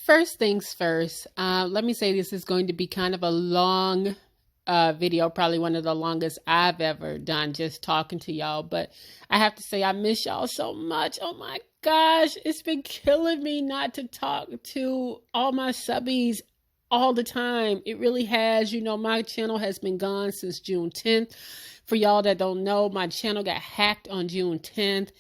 First things first, let me say this is going to be kind of a long video, probably one of the longest I've ever done just talking to y'all. But I have to say I miss y'all so much. Oh my gosh, it's been killing me not to talk to all my subbies all the time. It really has. You know, my channel has been gone since June 10th. For y'all that don't know, my channel got hacked on June 10th,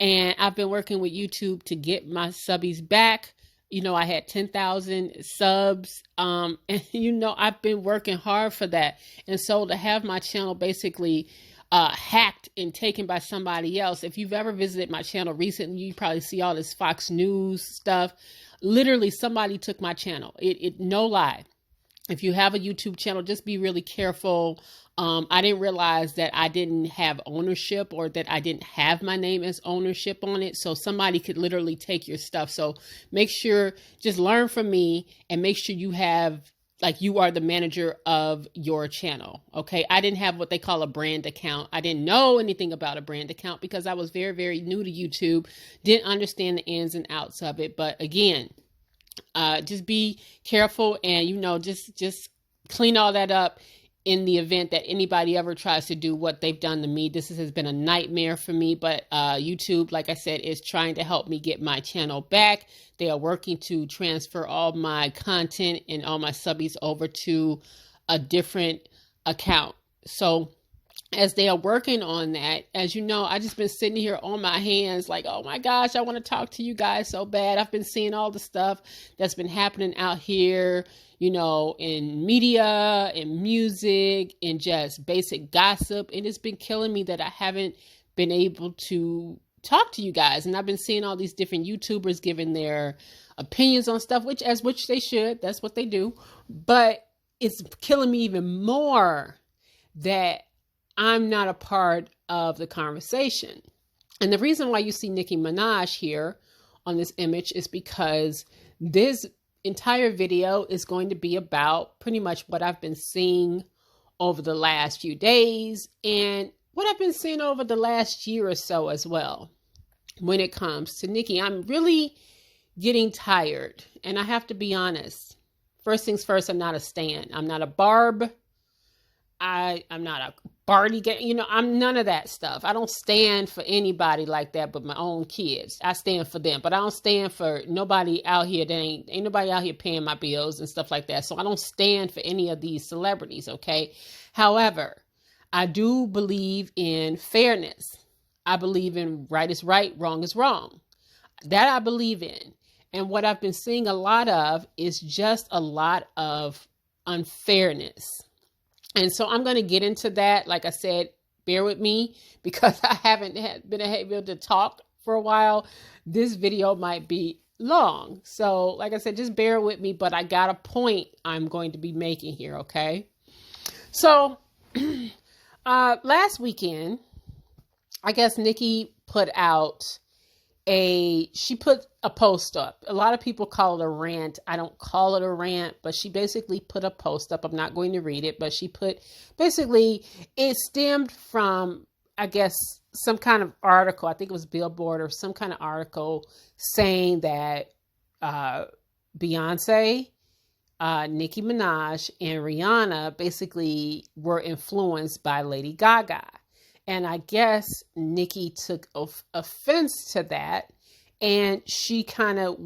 and I've been working with YouTube to get my subbies back. You know, I had 10,000 subs, and you know, I've been working hard for that. And so to have my channel basically hacked and taken by somebody else, if you've ever visited my channel recently, you probably see all this Fox News stuff. Literally, somebody took my channel. No lie. If you have a YouTube channel, just be really careful. I didn't realize that I didn't have ownership, or that I didn't have my name as ownership on it. So somebody could literally take your stuff. So make sure, just learn from me and make sure you have, like, you are the manager of your channel. Okay. I didn't have what they call a brand account. I didn't know anything about a brand account because I was very, very new to YouTube. Didn't understand the ins and outs of it. But again, just be careful, and, you know, just clean all that up in the event that anybody ever tries to do what they've done to me. This has been a nightmare for me, but YouTube, like I said, is trying to help me get my channel back. They are working to transfer all my content and all my subbies over to a different account. So as they are working on that, as you know, I just been sitting here on my hands like, oh my gosh, I want to talk to you guys so bad. I've been seeing all the stuff that's been happening out here, you know, in media, in music, in just basic gossip. And it's been killing me that I haven't been able to talk to you guys. And I've been seeing all these different YouTubers giving their opinions on stuff, which they should. That's what they do. But it's killing me even more that I'm not a part of the conversation. And the reason why you see Nicki Minaj here on this image is because this entire video is going to be about pretty much what I've been seeing over the last few days and what I've been seeing over the last year or so as well. When it comes to Nicki, I'm really getting tired, and I have to be honest. First things first, I'm not a stan. I'm not a Barb. I'm not a Barty, you know, I'm none of that stuff. I don't stand for anybody like that but my own kids. I stand for them, but I don't stand for nobody out here. There ain't nobody out here paying my bills and stuff like that. So I don't stand for any of these celebrities, okay? However, I do believe in fairness. I believe in right is right, wrong is wrong. That I believe in. And what I've been seeing a lot of is just a lot of unfairness. And so I'm going to get into that. Like I said, bear with me because I haven't been able to talk for a while. This video might be long. So like I said, just bear with me, but I got a point I'm going to be making here. Okay. So last weekend, I guess Nicki put a post up. A lot of people call it a rant. I don't call it a rant, but she basically put a post up. I'm not going to read it, but she put, basically it stemmed from, I guess, some kind of article. I think it was Billboard or some kind of article saying that Beyonce, Nicki Minaj, and Rihanna basically were influenced by Lady Gaga. And I guess Nicki took offense to that, and she kind of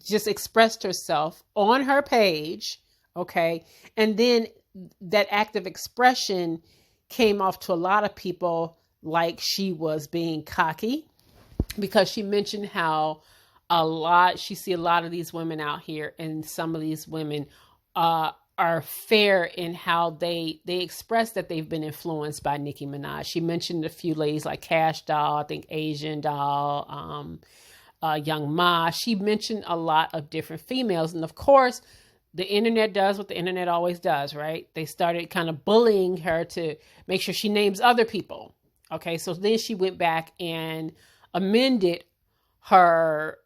just expressed herself on her page, okay? And then that act of expression came off to a lot of people like she was being cocky, because she mentioned how she see a lot of these women out here, and some of these women are fair in how they express that they've been influenced by Nicki Minaj. She mentioned a few ladies like Cash Doll, I think Asian Doll, Young Ma. She mentioned a lot of different females. And of course, the internet does what the internet always does, right? They started kind of bullying her to make sure she names other people. Okay, so then she went back and amended her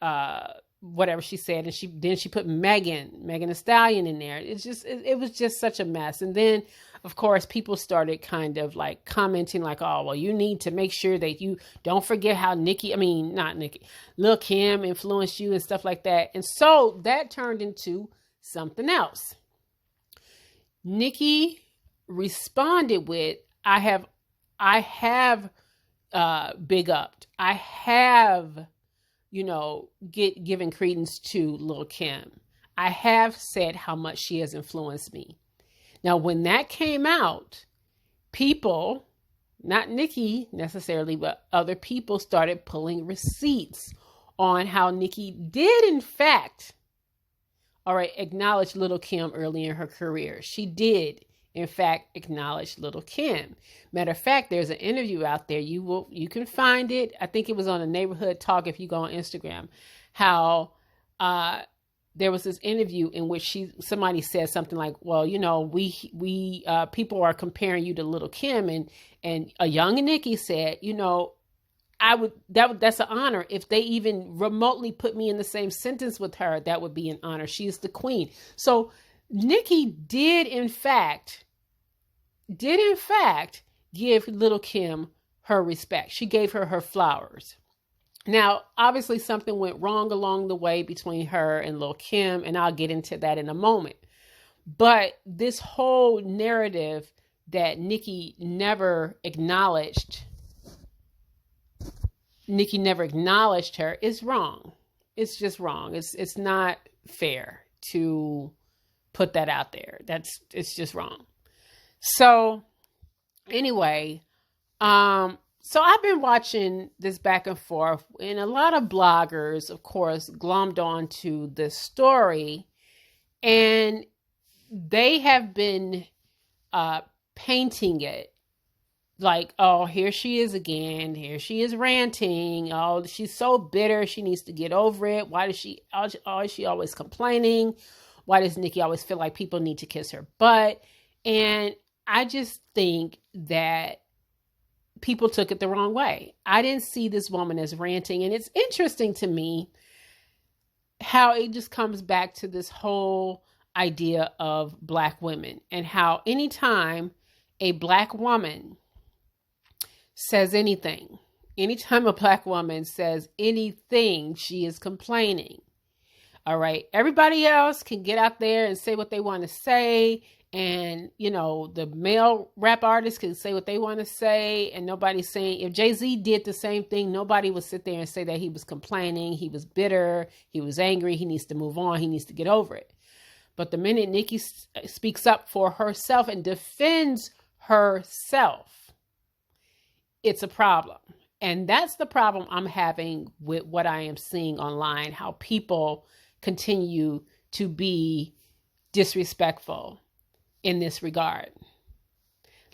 whatever she said, and she put Megan Thee Stallion in there. It was just such a mess. And then of course, people started kind of like commenting like, oh, well, you need to make sure that you don't forget how Lil Kim influenced you and stuff like that. And so that turned into something else. Nicki responded with, I have big upped. I have, given credence to Lil Kim. I have said how much she has influenced me. Now, when that came out, people, not Nicki necessarily, but other people started pulling receipts on how Nicki did, in fact, acknowledge Lil Kim early in her career. She did, in fact, acknowledge Lil Kim. Matter of fact, there's an interview out there. You can find it. I think it was on a Neighborhood Talk if you go on Instagram. How there was this interview in which somebody said something like, well, we people are comparing you to Lil Kim, and a young Nicki said, that's an honor. If they even remotely put me in the same sentence with her, that would be an honor. She's the queen. So Nicki did in fact give Lil Kim her respect. She gave her her flowers. Now, obviously something went wrong along the way between her and Lil Kim, and I'll get into that in a moment. But this whole narrative that Nicki never acknowledged her is wrong. It's just wrong. It's not fair to put that out there. It's just wrong. So anyway, so I've been watching this back and forth, and a lot of bloggers, of course, glommed on to this story, and they have been painting it like, oh, here she is again. Here she is ranting. Oh, she's so bitter. She needs to get over it. Why is she always complaining? Why does Nicki always feel like people need to kiss her butt? And I just think that people took it the wrong way. I didn't see this woman as ranting. And it's interesting to me how it just comes back to this whole idea of Black women, and how anytime a Black woman says anything, anytime a Black woman says anything, she is complaining. All right. Everybody else can get out there and say what they want to say. And, the male rap artists can say what they want to say. And nobody's saying, if Jay-Z did the same thing, nobody would sit there and say that he was complaining. He was bitter. He was angry. He needs to move on. He needs to get over it. But the minute Nicki speaks up for herself and defends herself, it's a problem. And that's the problem I'm having with what I am seeing online, how people continue to be disrespectful in this regard.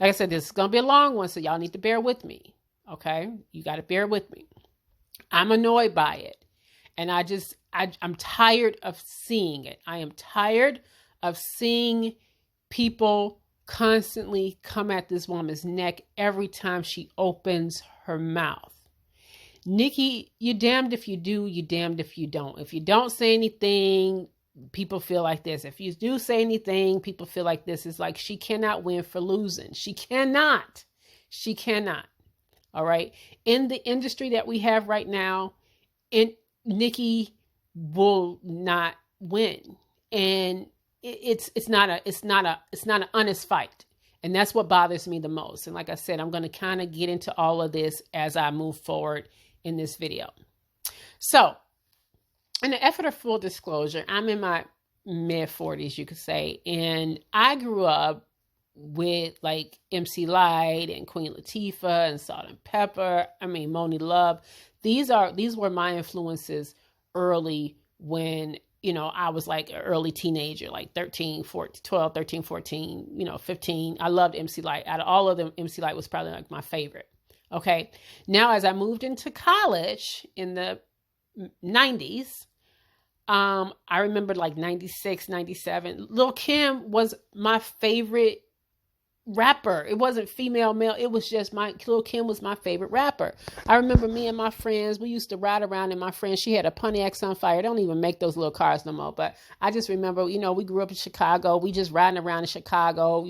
Like I said, this is going to be a long one, so y'all need to bear with me. Okay? You got to bear with me. I'm annoyed by it. And I'm tired of seeing it. I am tired of seeing people constantly come at this woman's neck every time she opens her mouth. Nicki, you're damned if you do, you're damned if you don't. If you don't say anything, people feel like this. If you do say anything, people feel like this. It's like she cannot win for losing. She cannot. All right. In the industry that we have right now, Nicki will not win. And it's not an honest fight. And that's what bothers me the most. And like I said, I'm going to kind of get into all of this as I move forward in this video. So, in the effort of full disclosure, I'm in my mid 40s, you could say. And I grew up with like MC Lyte and Queen Latifah and Salt and Pepper. Moni Love. These were my influences early when, I was like an early teenager, like 13, 14, 12, 13, 14, 15. I loved MC Lyte. Out of all of them, MC Lyte was probably like my favorite. Okay. Now, as I moved into college in the 90s, I remember like 96, 97, Lil Kim was my favorite rapper. It wasn't female, male. It was just Lil' Kim was my favorite rapper. I remember me and my friends, we used to ride around, and my friend, she had a Pontiac Sunfire. They don't even make those little cars no more. But I just remember, we grew up in Chicago. We just riding around in Chicago,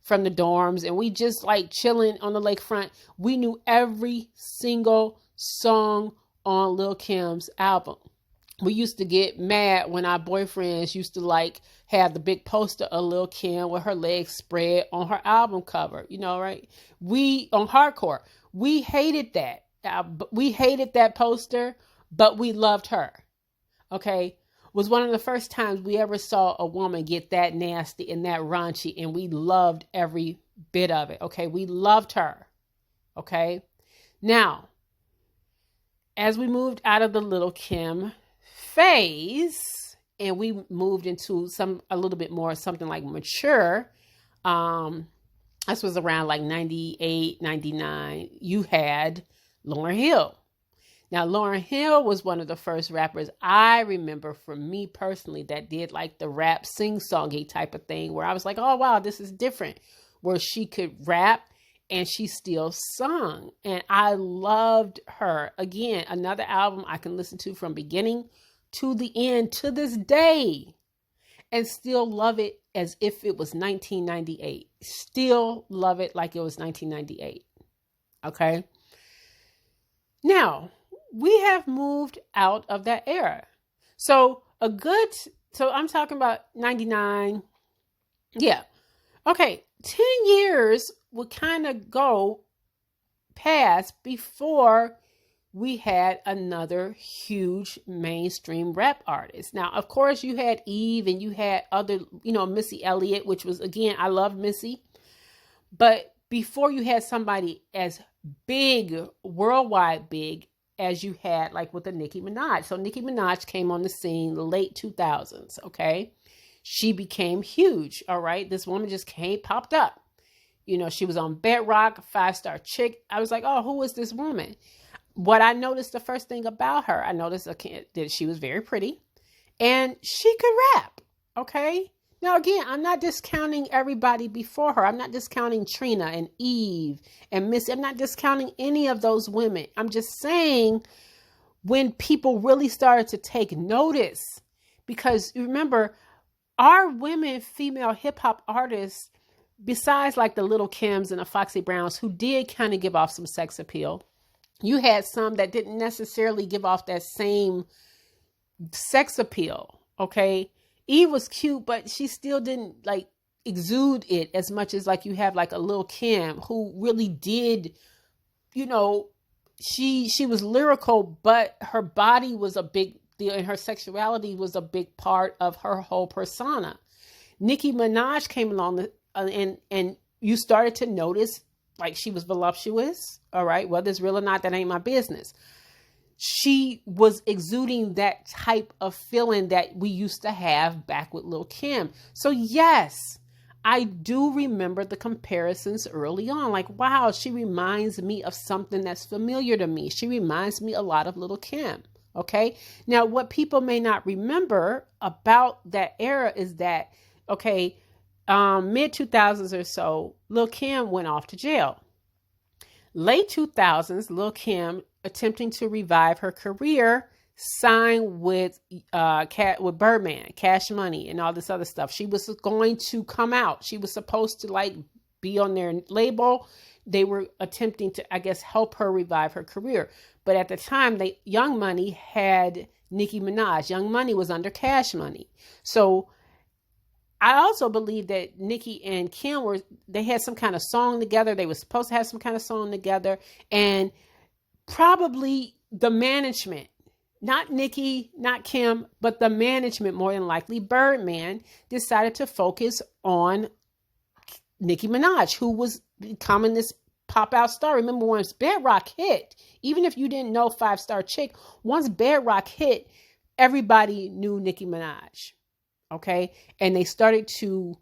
from the dorms, and we just like chilling on the lakefront. We knew every single song on Lil' Kim's album. We used to get mad when our boyfriends used to like have the big poster of Lil' Kim with her legs spread on her album cover, right? We, on Hardcore, we hated that. We hated that poster, but we loved her. Okay? Was one of the first times we ever saw a woman get that nasty and that raunchy, and we loved every bit of it. Okay? We loved her. Okay? Now, as we moved out of the Lil' Kim phase and we moved into a little bit more something like mature, this was around like 98, 99, you had Lauryn Hill. Now, Lauryn Hill was one of the first rappers I remember, for me personally, that did like the rap sing-songy type of thing, where I was like, oh wow, this is different, where she could rap and she still sung, and I loved her. Again, another album I can listen to from beginning to the end to this day and still love it as if it was 1998. Still love it like it was 1998. Okay? Now, we have moved out of that era. So I'm talking about 99. Yeah. Okay. 10 years would kind of go past before we had another huge mainstream rap artist. Now, of course, you had Eve and you had other, Missy Elliott, which was, again, I love Missy. But before you had somebody as big, worldwide big, as you had like with the Nicki Minaj. So Nicki Minaj came on the scene the late 2000s, okay? She became huge, all right? This woman just popped up. She was on Bedrock, 5-star chick. I was like, oh, who is this woman? What I noticed, the first thing about her, I noticed that she was very pretty and she could rap. Okay. Now, again, I'm not discounting everybody before her. I'm not discounting Trina and Eve and Missy. I'm not discounting any of those women. I'm just saying when people really started to take notice, because remember, our women, female hip hop artists, besides like the Lil' Kims and the Foxy Browns, who did kind of give off some sex appeal, you had some that didn't necessarily give off that same sex appeal, okay? Eve was cute, but she still didn't like exude it as much as like you have like a Lil' Kim, who really did, she was lyrical, but her body was a big deal and her sexuality was a big part of her whole persona. Nicki Minaj came along and you started to notice like she was voluptuous, all right? Whether it's real or not, that ain't my business. She was exuding that type of feeling that we used to have back with Lil' Kim. So yes, I do remember the comparisons early on. Like, wow, she reminds me of something that's familiar to me. She reminds me a lot of Lil' Kim, okay? Now, what people may not remember about that era is that, okay, mid 2000s or so, Lil' Kim went off to jail. Late 2000s, Lil' Kim, attempting to revive her career, signed with Birdman, Cash Money, and all this other stuff. She was going to come out. She was supposed to like be on their label. They were attempting to, I guess, help her revive her career. But at the time, Young Money had Nicki Minaj. Young Money was under Cash Money. So I also believe that Nicki and Kim they had some kind of song together. They were supposed to have some kind of song together. And probably the management, not Nicki, not Kim, but the management, more than likely Birdman, decided to focus on Nicki Minaj, who was becoming this pop-out star. Remember, once Bedrock hit, even if you didn't know 5-star chick, once Bedrock hit, everybody knew Nicki Minaj. Okay. And they started to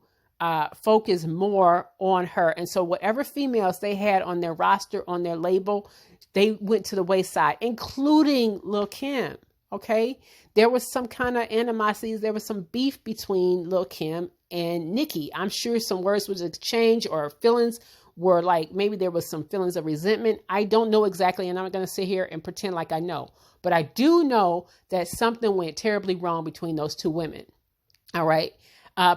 focus more on her. And so whatever females they had on their roster, on their label, they went to the wayside, including Lil' Kim. Okay. There was some kind of animosities. There was some beef between Lil' Kim and Nicki. I'm sure some words was exchanged or feelings were like, maybe there was some feelings of resentment. I don't know exactly, and I'm not going to sit here and pretend like I know. But I do know that something went terribly wrong between those two women. All right.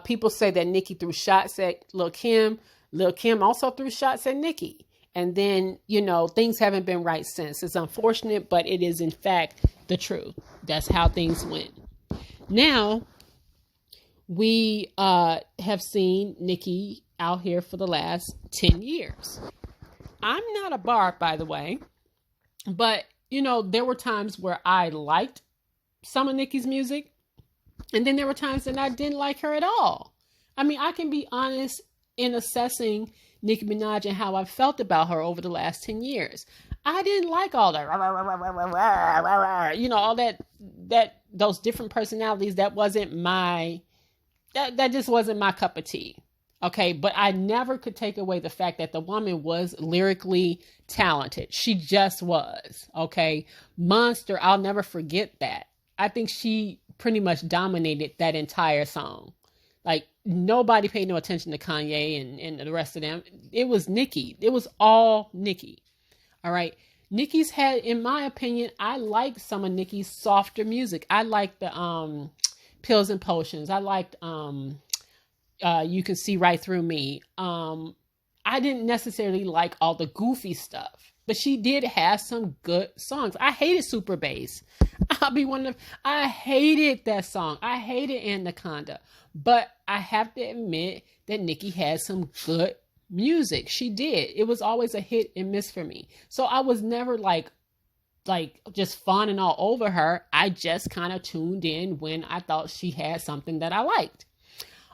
People say that Nicki threw shots at Lil' Kim. Lil' Kim also threw shots at Nicki. And then, things haven't been right since. It's unfortunate, but it is in fact the truth. That's how things went. Now, we have seen Nicki out here for the last 10 years. I'm not a barb, by the way, but, there were times where I liked some of Nicki's music, and then there were times that I didn't like her at all. I mean, I can be honest in assessing Nicki Minaj and how I felt about her over the last 10 years. I didn't like all that, all that those different personalities. That wasn't that just wasn't my cup of tea. Okay. But I never could take away the fact that the woman was lyrically talented. She just was. Okay. Monster. I'll never forget that. I think she pretty much dominated that entire song. Like, nobody paid no attention to Kanye and the rest of them. It was Nicki. It was all Nicki. All right. Nicki's had, in my opinion, I like some of Nicki's softer music. I like the Pills and Potions. I liked You Can See Right Through Me. I didn't necessarily like all the goofy stuff, but she did have some good songs. I hated Super Bass. I hated that song. I hated Anaconda, but I have to admit that Nicki had some good music. She did. It was always a hit and miss for me. So I was never like just fawning all over her. I just kind of tuned in when I thought she had something that I liked.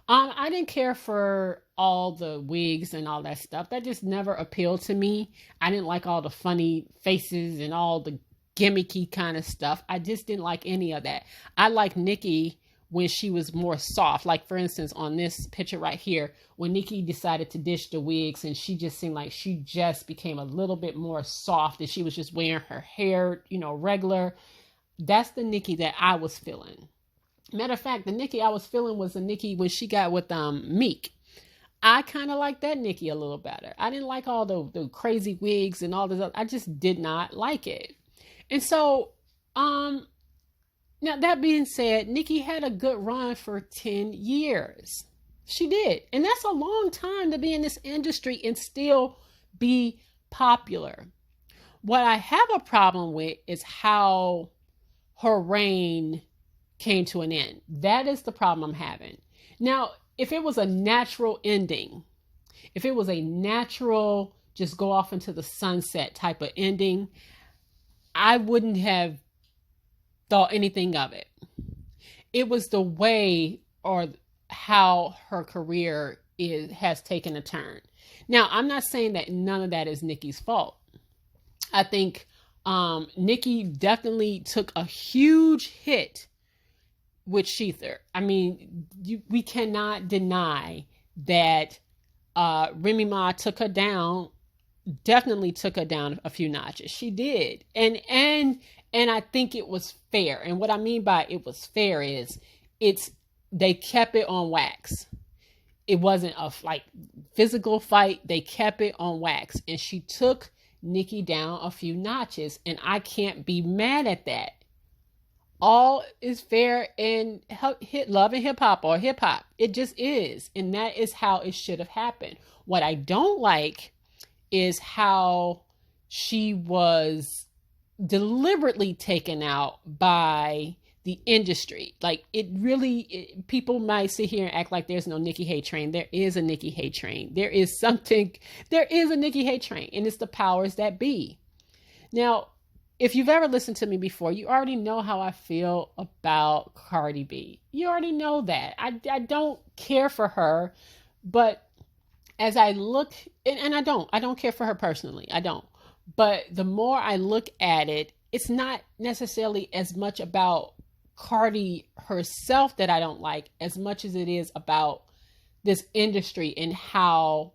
I didn't care for all the wigs and all that stuff. That just never appealed to me. I didn't like all the funny faces and all the gimmicky kind of stuff. I just didn't like any of that. I like Nicki when she was more soft. Like, for instance, on this picture right here, when Nicki decided to ditch the wigs and she just seemed like she just became a little bit more soft and she was just wearing her hair, regular. That's the Nicki that I was feeling. Matter of fact, the Nicki I was feeling was the Nicki when she got with Meek. I kind of like that Nicki a little better. I didn't like all the crazy wigs and all this other. I just did not like it. And so, now that being said, Nicki had a good run for 10 years. She did. And that's a long time to be in this industry and still be popular. What I have a problem with is how her reign came to an end. That is the problem I'm having. Now, if it was a natural ending, if it was a natural just go off into the sunset type of ending, I wouldn't have thought anything of it. It was the way or how her career has taken a turn. Now, I'm not saying that none of that is Nicki's fault. I think Nicki definitely took a huge hit with Sheether. I mean, we cannot deny that Remy Ma took her down, definitely took her down a few notches. She did. And I think it was fair. And what I mean by it was fair is they kept it on wax. It wasn't a physical fight. They kept it on wax. And she took Nicki down a few notches. And I can't be mad at that. All is fair in love and hip hop or hip hop. It just is. And that is how it should have happened. What I don't like is how she was deliberately taken out by the industry. Like, people might sit here and act like there's no Nicki hate train. There is a Nicki hate train. There is a Nicki hate train, and it's the powers that be. Now, if you've ever listened to me before, you already know how I feel about Cardi B. You already know that. I don't care for her, but as I look, and I don't care for her personally. I don't. But the more I look at it, it's not necessarily as much about Cardi herself that I don't like as much as it is about this industry and how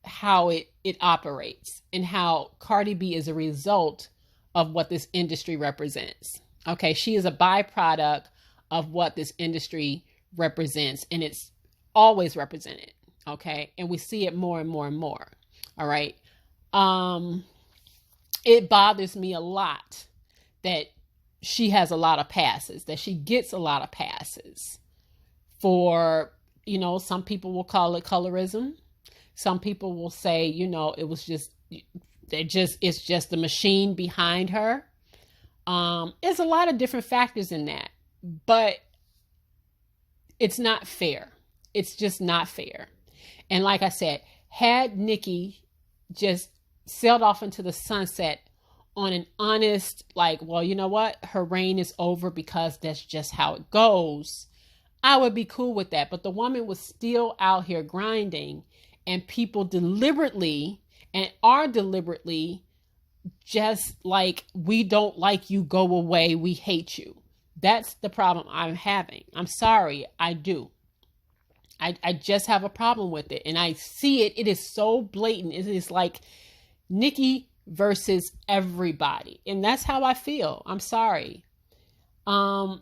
it operates and how Cardi B is a result of what this industry represents. Okay, she is a byproduct of what this industry represents, and it's always represented. Okay. And we see it more and more and more. All right. Um, it bothers me a lot that she has a lot of passes, that she gets a lot of passes for, some people will call it colorism. Some people will say, it was just, it's just the machine behind her. There's a lot of different factors in that, but it's not fair. It's just not fair. And like I said, had Nicki just sailed off into the sunset on an honest, like, well, you know what? Her reign is over because that's just how it goes, I would be cool with that. But the woman was still out here grinding, and people deliberately and are deliberately just like, we don't like you, go away, we hate you. That's the problem I'm having. I'm sorry, I do. I just have a problem with it. And I see it. It is so blatant. It is like Nicki versus everybody. And that's how I feel. I'm sorry. Now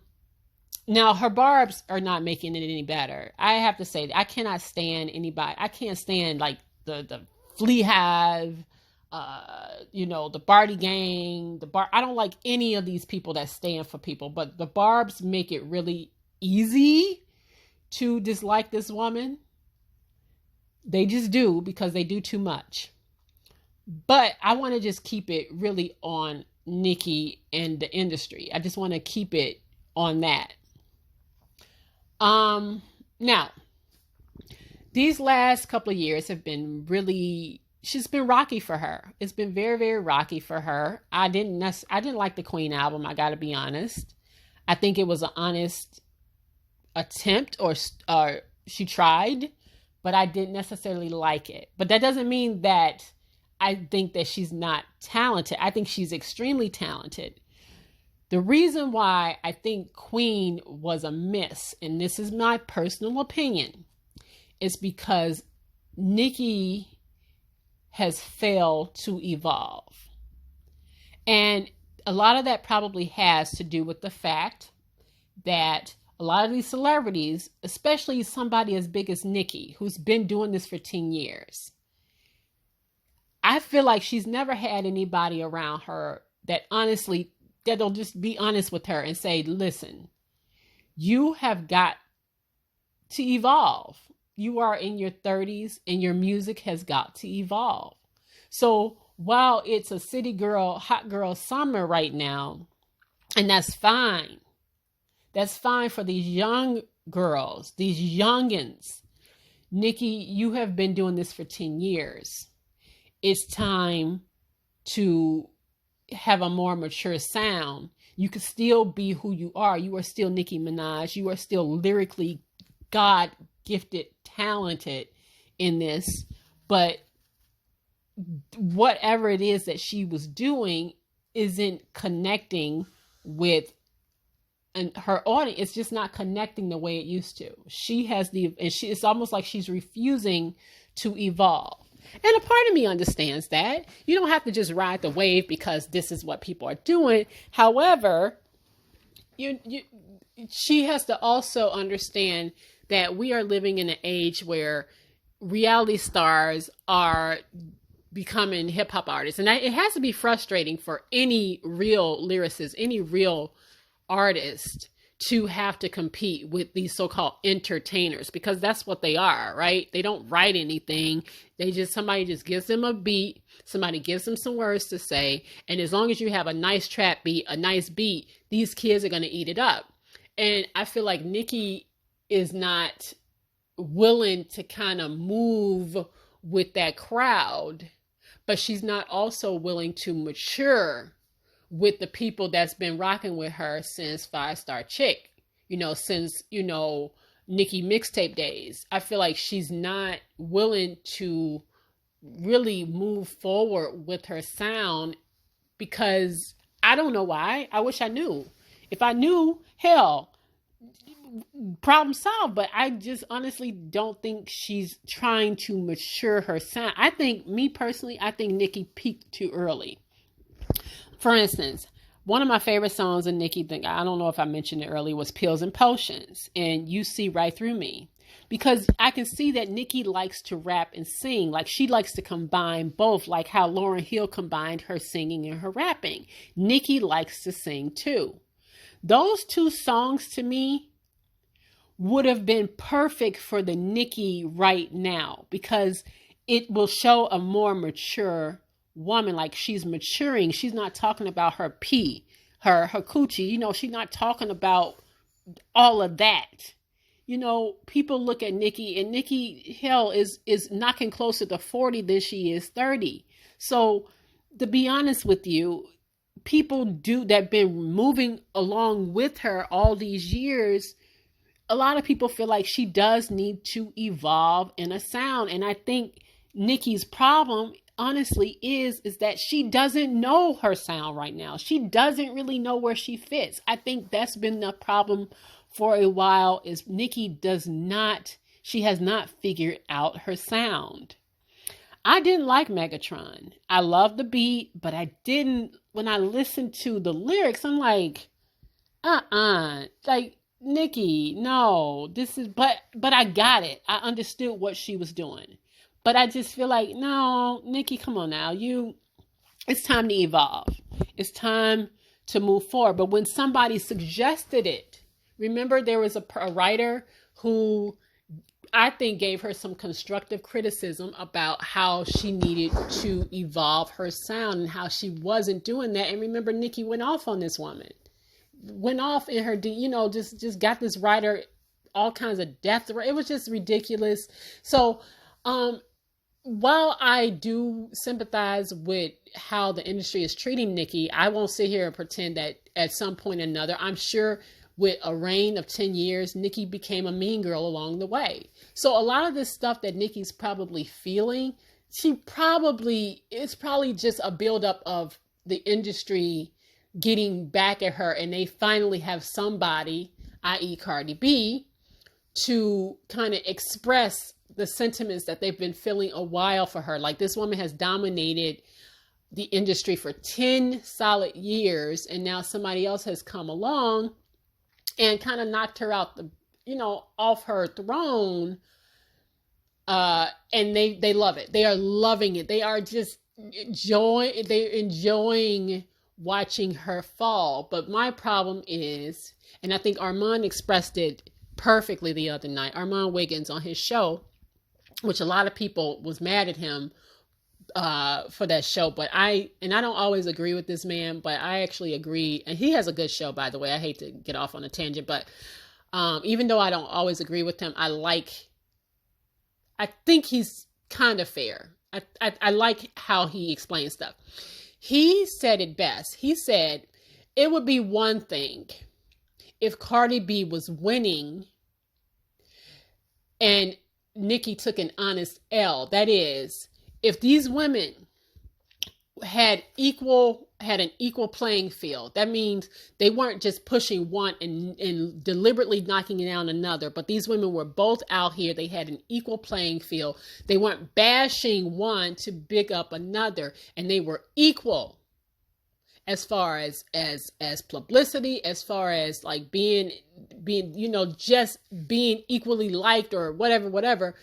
her barbs are not making it any better. I have to say, I cannot stand anybody. I can't stand like the Flea Hive, the Barty Gang, I don't like any of these people that stand for people, but the barbs make it really easy to dislike this woman. They just do, because they do too much. But I want to just keep it really on Nicki and the industry. I just want to keep it on that. Now, these last couple of years have been she's been rocky for her. It's been very, very rocky for her. I didn't like the Queen album. I got to be honest. I think it was an honest attempt, or she tried, but I didn't necessarily like it. But that doesn't mean that I think that she's not talented. I think she's extremely talented. The reason why I think Queen was a miss, and this is my personal opinion, is because Nicki has failed to evolve. And a lot of that probably has to do with the fact that a lot of these celebrities, especially somebody as big as Nicki, who's been doing this for 10 years, I feel like she's never had anybody around her that'll just be honest with her and say, listen, you have got to evolve. You are in your 30s and your music has got to evolve. So while it's a city girl, hot girl summer right now, and that's fine. That's fine for these young girls, these youngins. Nicki, you have been doing this for 10 years. It's time to have a more mature sound. You can still be who you are. You are still Nicki Minaj. You are still lyrically God-gifted, talented in this. But whatever it is that she was doing isn't connecting with her audience. It's just not connecting the way it used to. It's almost like she's refusing to evolve. And a part of me understands that. You don't have to just ride the wave because this is what people are doing. However, she has to also understand that we are living in an age where reality stars are becoming hip hop artists. And it has to be frustrating for any real lyricist, any real artist, to have to compete with these so-called entertainers, because that's what they are, right? They don't write anything. Somebody just gives them a beat. Somebody gives them some words to say. And as long as you have a nice trap beat, a nice beat, these kids are going to eat it up. And I feel like Nicki is not willing to kind of move with that crowd, but she's not also willing to mature with the people that's been rocking with her since 5 Star Chick, since, Nicki mixtape days. I feel like she's not willing to really move forward with her sound, because I don't know why. I wish I knew. If I knew, hell, problem solved. But I just honestly don't think she's trying to mature her sound. I think Nicki peaked too early. For instance, one of my favorite songs of Nicki, I don't know if I mentioned it earlier, was Pills and Potions, and You See Right Through Me. because I can see that Nicki likes to rap and sing. Like she likes to combine both, like how Lauryn Hill combined her singing and her rapping. Nicki likes to sing too. Those two songs to me would have been perfect for the Nicki right now, because it will show a more mature woman. Like she's maturing. She's not talking about her pee, her coochie. You know, she's not talking about all of that. You know, people look at Nicki, and Nicki, hell, is knocking closer to 40 than she is 30. So to be honest with you, people that been moving along with her all these years, a lot of people feel like she does need to evolve in a sound. And I think Nicki's problem, honestly, is that she doesn't know her sound right now. She doesn't really know where she fits. I think that's been the problem for a while, is Nicki she has not figured out her sound. I didn't like Megatron. I love the beat, but I didn't, when I listened to the lyrics, I'm like, like, Nicki, no, but I got it. I understood what she was doing. But I just feel like, no, Nicki, come on now. It's time to evolve. It's time to move forward. But when somebody suggested it, remember there was a writer who I think gave her some constructive criticism about how she needed to evolve her sound and how she wasn't doing that. And remember, Nicki went off on this woman. Went off in her, just got this writer all kinds of death. It was just ridiculous. So, while I do sympathize with how the industry is treating Nicki, I won't sit here and pretend that at some point or another, I'm sure with a reign of 10 years, Nicki became a mean girl along the way. So a lot of this stuff that Nicki's probably feeling, it's probably just a buildup of the industry getting back at her, and they finally have somebody, i.e. Cardi B, to kind of express the sentiments that they've been feeling a while for her. Like, this woman has dominated the industry for 10 solid years, and now somebody else has come along and kind of knocked her out off her throne. And they love it. They are loving it. They are just enjoying watching her fall. But my problem is, and I think Armand expressed it perfectly the other night, Armand Wiggins on his show, which a lot of people was mad at him for that show, but I don't always agree with this man, but I actually agree, and he has a good show, by the way. I hate to get off on a tangent, but even though I don't always agree with him, I think he's kind of fair. I like how he explains stuff. He said it best. He said, it would be one thing if Cardi B was winning and Nicki took an honest L. That is, if these women had an equal playing field, that means they weren't just pushing one and deliberately knocking down another, but these women were both out here. They had an equal playing field. They weren't bashing one to big up another, and they were equal as far as publicity, as far as like being, just being equally liked or whatever.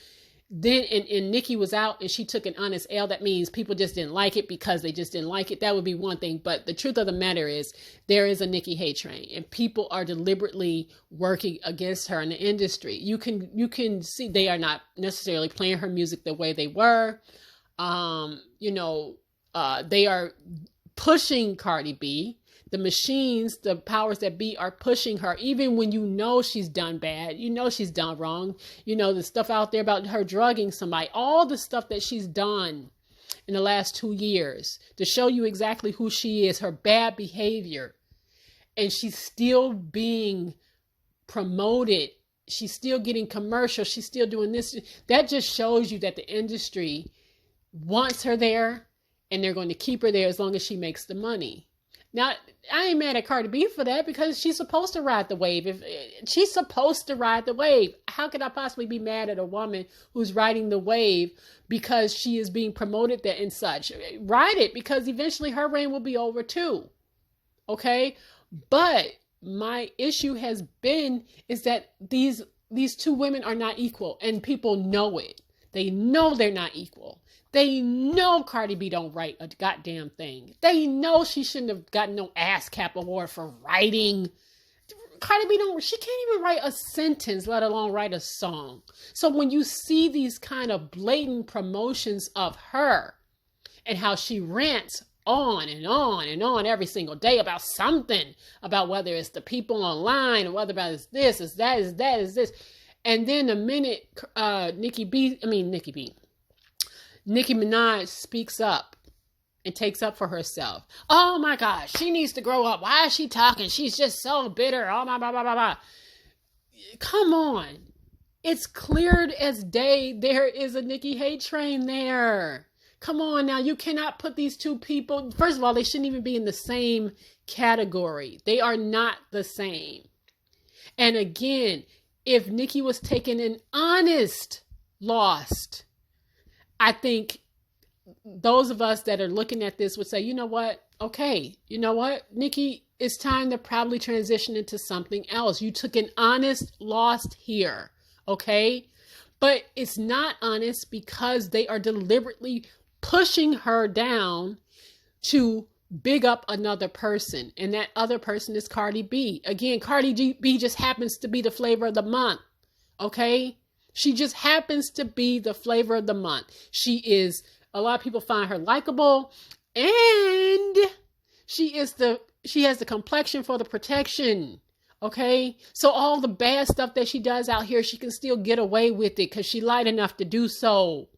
Then, and Nicki was out and she took an honest L. That means people just didn't like it because they just didn't like it. That would be one thing. But the truth of the matter is, there is a Nicki hate train, and people are deliberately working against her in the industry. You can see they are not necessarily playing her music the way they were. They are pushing Cardi B. The machines, the powers that be, are pushing her, even when she's done bad, she's done wrong. The stuff out there about her drugging somebody, all the stuff that she's done in the last 2 years to show you exactly who she is, her bad behavior. And she's still being promoted. She's still getting commercials. She's still doing this. That just shows you that the industry wants her there, and they're going to keep her there as long as she makes the money. Now, I ain't mad at Cardi B for that, because she's supposed to ride the wave. If she's supposed to ride the wave, how could I possibly be mad at a woman who's riding the wave because she is being promoted there and such? Ride it, because eventually her reign will be over too. Okay? But my issue has been is that these these two women are not equal, and people know it. They know they're not equal. They know Cardi B don't write a goddamn thing. They know she shouldn't have gotten no ASCAP award for writing. Cardi B she can't even write a sentence, let alone write a song. So when you see these kind of blatant promotions of her and how she rants on and on and on every single day about something, about whether it's the people online or whether it's this, is that, is that, is this. And then the minute Nicki Minaj speaks up and takes up for herself. Oh my gosh, she needs to grow up. Why is she talking? She's just so bitter. Oh my, blah, blah, blah, blah. Come on. It's cleared as day. There is a Nicki hate train there. Come on now. You cannot put these two people. First of all, they shouldn't even be in the same category. They are not the same. And again, if Nicki was taking an honest loss, I think those of us that are looking at this would say, you know what? Okay, you know what, Nicki, it's time to probably transition into something else. You took an honest loss here, okay? But it's not honest because they are deliberately pushing her down to big up another person. And that other person is Cardi B. Again, Cardi B just happens to be the flavor of the month, okay? She just happens to be the flavor of the month. A lot of people find her likable, and she has the complexion for the protection. Okay. So all the bad stuff that she does out here, she can still get away with it because she's light enough to do so.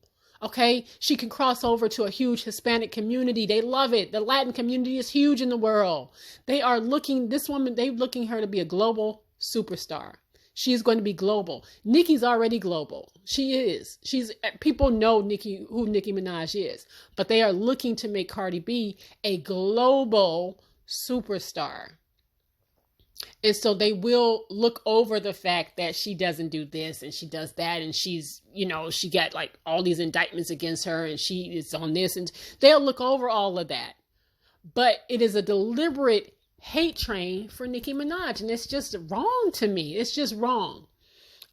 Okay. She can cross over to a huge Hispanic community. They love it. The Latin community is huge in the world. They're looking her to be a global superstar. She's going to be global. Nicki's already global. She is. People know who Nicki Minaj is, but they are looking to make Cardi B a global superstar. And so they will look over the fact that she doesn't do this and she does that. And she got like all these indictments against her and she is on this, and they'll look over all of that. But it is a deliberate hate train for Nicki Minaj, and it's just wrong to me. It's just wrong.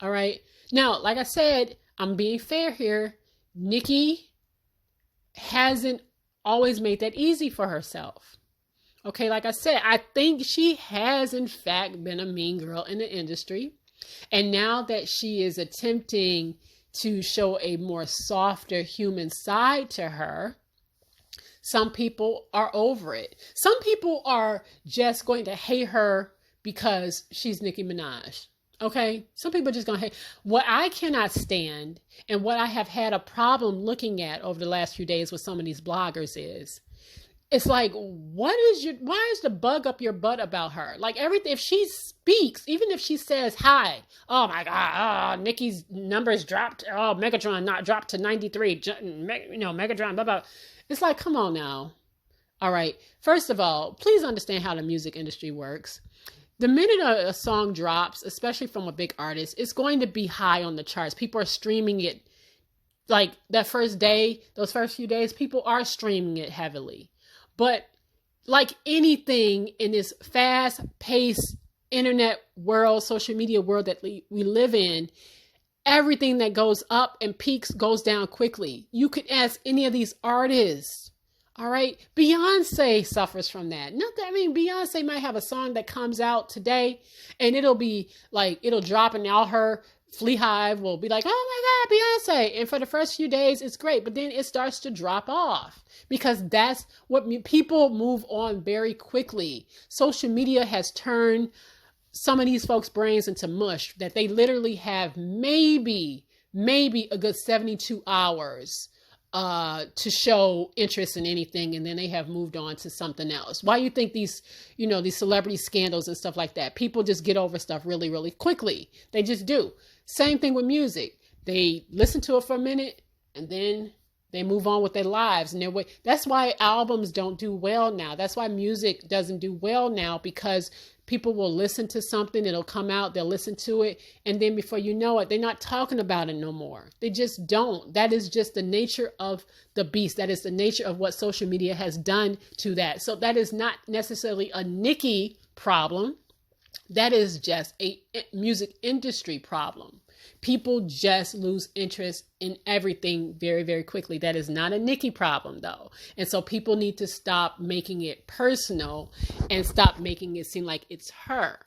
All right. Now, like I said, I'm being fair here. Nicki hasn't always made that easy for herself. Okay, like I said, I think she has in fact been a mean girl in the industry. And now that she is attempting to show a more softer human side to her, some people are over it. Some people are just going to hate her because she's Nicki Minaj. Okay? Some people are just going to hate. What I cannot stand and what I have had a problem looking at over the last few days with some of these bloggers is, it's like, why is the bug up your butt about her? Like everything, if she speaks, even if she says hi, oh my God, Nicki's numbers dropped. Oh, Megatron not dropped to 93. Megatron, blah, blah. It's like, come on now. All right. First of all, please understand how the music industry works. The minute a song drops, especially from a big artist, it's going to be high on the charts. People are streaming it. Like that first day, those first few days, people are streaming it heavily. But like anything in this fast-paced internet world, social media world that we live in, everything that goes up and peaks goes down quickly. You could ask any of these artists. All right. Beyonce suffers from that. Beyonce might have a song that comes out today and it'll be like, it'll drop and all her Flea Hive will be like, oh my God, Beyonce. And for the first few days, it's great. But then it starts to drop off because that's what people move on very quickly. Social media has turned some of these folks' brains into mush that they literally have maybe a good 72 hours to show interest in anything, and then they have moved on to something else. Why do you think these celebrity scandals and stuff like that, people just get over stuff really, really quickly? They just do. Same thing with music. They listen to it for a minute and then they move on with their lives and their way. That's why albums don't do well now. That's why music doesn't do well now, because people will listen to something, it'll come out, they'll listen to it, and then before you know it, they're not talking about it no more. They just don't. That is just the nature of the beast. That is the nature of what social media has done to that. So that is not necessarily a Nicki problem. That is just a music industry problem. People just lose interest in everything very, very quickly. That is not a Nicki problem, though. And so people need to stop making it personal and stop making it seem like it's her.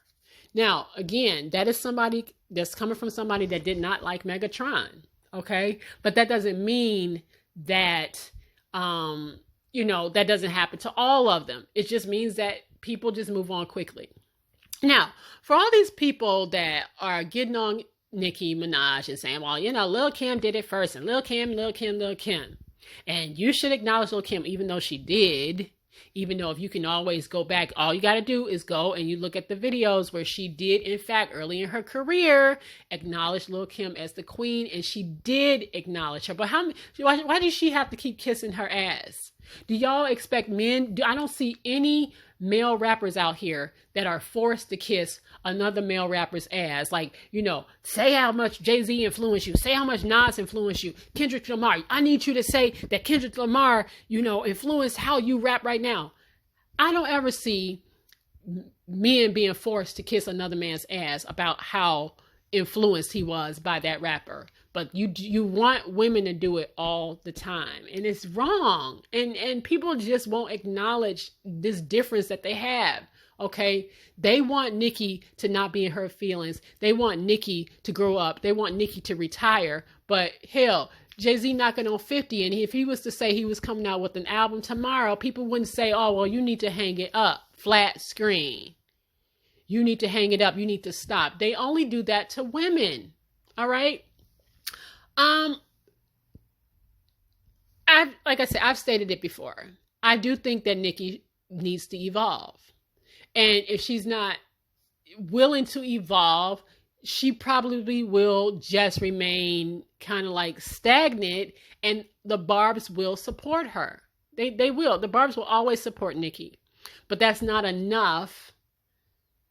Now, again, that is somebody that's coming from somebody that did not like Megatron. Okay. But that doesn't mean that, that doesn't happen to all of them. It just means that people just move on quickly. Now, for all these people that are getting on Nicki Minaj and saying, well, Lil Kim did it first, and Lil Kim. And you should acknowledge Lil Kim, even though she did, even though if you can always go back, all you got to do is go and you look at the videos where she did, in fact, early in her career, acknowledge Lil Kim as the queen, and she did acknowledge her. But why does she have to keep kissing her ass? Do y'all expect men? I don't see any male rappers out here that are forced to kiss another male rapper's ass. Like, say how much Jay-Z influenced you. Say how much Nas influenced you. Kendrick Lamar. I need you to say that Kendrick Lamar, influenced how you rap right now. I don't ever see men being forced to kiss another man's ass about how influenced he was by that rapper. But you want women to do it all the time, and it's wrong. And people just won't acknowledge this difference that they have. Okay, they want Nicki to not be in her feelings. They want Nicki to grow up. They want Nicki to retire. But hell, Jay-Z knocking on 50, and if he was to say he was coming out with an album tomorrow, people wouldn't say, "Oh, well, you need to hang it up, flat screen. You need to hang it up. You need to stop." They only do that to women. All right. I've stated it before. I do think that Nicki needs to evolve. And if she's not willing to evolve, she probably will just remain kind of like stagnant, and the Barbs will support her. They will. The Barbs will always support Nicki. But that's not enough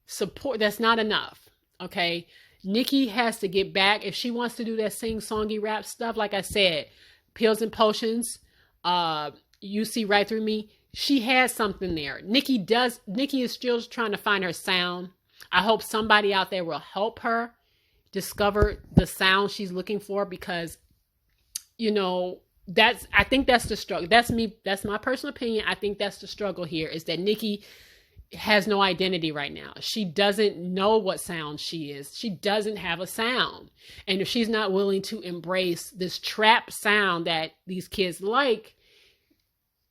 support. That's not enough. Okay. Nicki has to get back. If she wants to do that sing-songy rap stuff, like I said, Pills and Potions, You See Right Through Me, she has something there. Nicki is still trying to find her sound. I hope somebody out there will help her discover the sound she's looking for, because, I think that's the struggle. That's me. That's my personal opinion. I think that's the struggle here, is that Nicki has no identity right now. She doesn't know what sound she is. She doesn't have a sound. And if she's not willing to embrace this trap sound that these kids like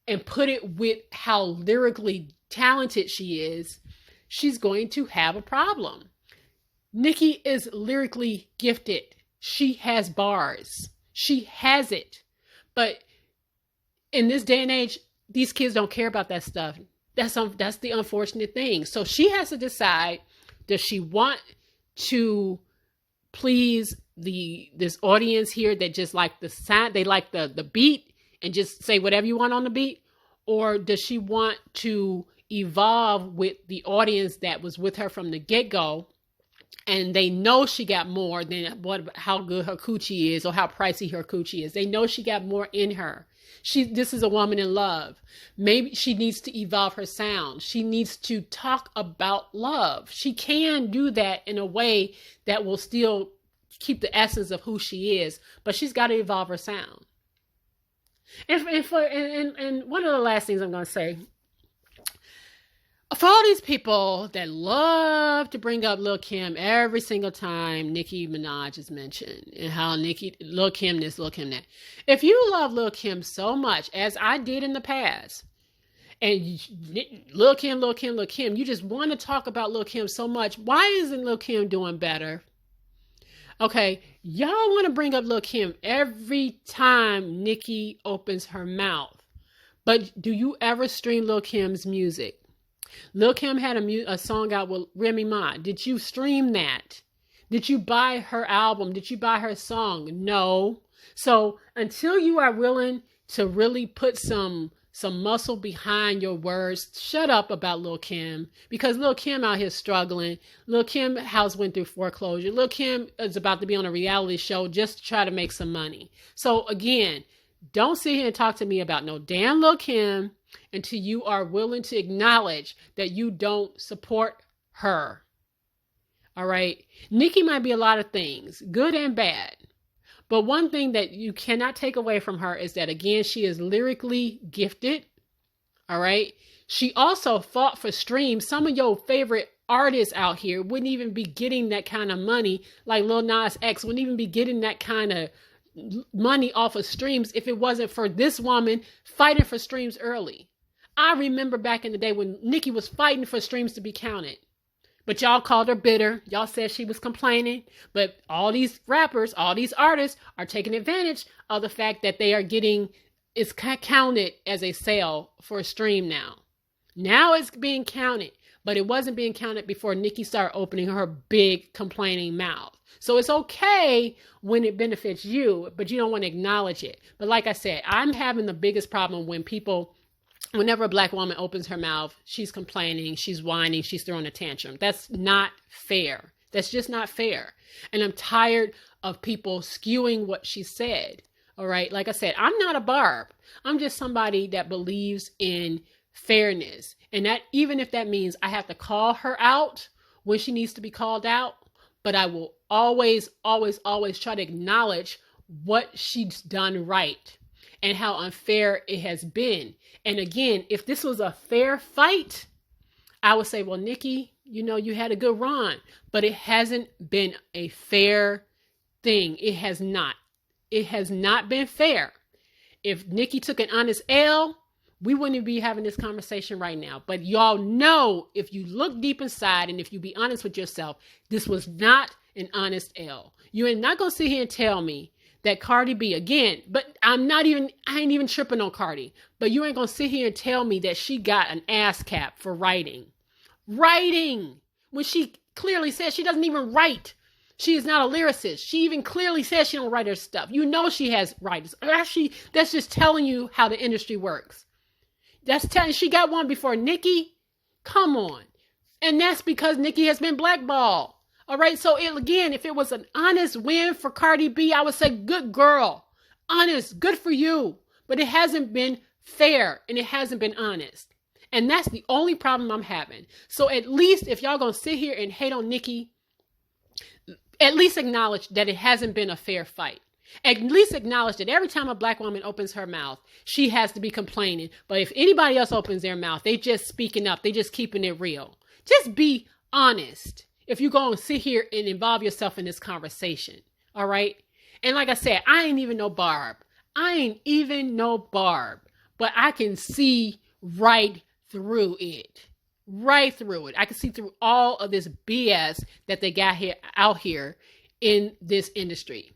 and put it with how lyrically talented she is, she's going to have a problem. Nicki is lyrically gifted. She has bars. She has it. But in this day and age, these kids don't care about that stuff. That's the unfortunate thing. So she has to decide, does she want to please this audience here that just like the sound, they like the beat and just say whatever you want on the beat? Or does she want to evolve with the audience that was with her from the get-go, and they know she got more than how good her coochie is or how pricey her coochie is? They know she got more in her. This is a woman in love. Maybe she needs to evolve her sound. She needs to talk about love. She can do that in a way that will still keep the essence of who she is, but she's got to evolve her sound. And one of the last things I'm going to say, for all these people that love to bring up Lil Kim every single time Nicki Minaj is mentioned, and how Lil Kim this, Lil Kim that. If you love Lil Kim so much, as I did in the past, and Lil Kim, you just want to talk about Lil Kim so much, why isn't Lil Kim doing better? Okay, y'all want to bring up Lil Kim every time Nicki opens her mouth. But do you ever stream Lil Kim's music? Lil Kim had a song out with Remy Ma. Did you stream that? Did you buy her album? Did you buy her song? No. So until you are willing to really put some muscle behind your words, shut up about Lil Kim, because Lil Kim out here struggling. Lil Kim house went through foreclosure. Lil Kim is about to be on a reality show just to try to make some money. So again, don't sit here and talk to me about no damn Lil Kim until you are willing to acknowledge that you don't support her. All right. Nicki might be a lot of things, good and bad. But one thing that you cannot take away from her is that, again, she is lyrically gifted. All right. She also fought for streams. Some of your favorite artists out here wouldn't even be getting that kind of money. Like Lil Nas X wouldn't even be getting that kind of money off of streams if it wasn't for this woman fighting for streams early. I remember back in the day when Nicki was fighting for streams to be counted. But y'all called her bitter. Y'all said she was complaining. But all these rappers, all these artists are taking advantage of the fact that they are getting, it's counted as a sale for a stream now. Now it's being counted, but it wasn't being counted before Nicki started opening her big complaining mouth. So it's okay when it benefits you, but you don't want to acknowledge it. But like I said, I'm having the biggest problem when whenever a black woman opens her mouth, she's complaining, she's whining, she's throwing a tantrum. That's not fair. That's just not fair. And I'm tired of people skewing what she said. All right. Like I said, I'm not a Barb. I'm just somebody that believes in fairness. And that, even if that means I have to call her out when she needs to be called out, but I will always, always, always try to acknowledge what she's done right and how unfair it has been. And again, if this was a fair fight, I would say, well, Nicki, you had a good run, but it hasn't been a fair thing. It has not. It has not been fair. If Nicki took an honest L, we wouldn't be having this conversation right now. But y'all know, if you look deep inside and if you be honest with yourself, this was not an honest L. You are not going to sit here and tell me that Cardi B, again, but I ain't even tripping on Cardi, but you ain't going to sit here and tell me that she got an ass cap for writing. Writing! When she clearly says she doesn't even write. She is not a lyricist. She even clearly says she don't write her stuff. You know she has writers. Actually, that's just telling you how the industry works. That's telling she got one before Nicki. Come on. And that's because Nicki has been blackballed. All right. So again, if it was an honest win for Cardi B, I would say, good girl. Honest. Good for you. But it hasn't been fair and it hasn't been honest. And that's the only problem I'm having. So at least if y'all going to sit here and hate on Nicki, at least acknowledge that it hasn't been a fair fight. At least acknowledge that every time a black woman opens her mouth, she has to be complaining. But if anybody else opens their mouth, they just speaking up. They just keeping it real. Just be honest if you're going to sit here and involve yourself in this conversation. All right. And like I said, I ain't even no Barb. But I can see right through it. Right through it. I can see through all of this BS that they got out here in this industry.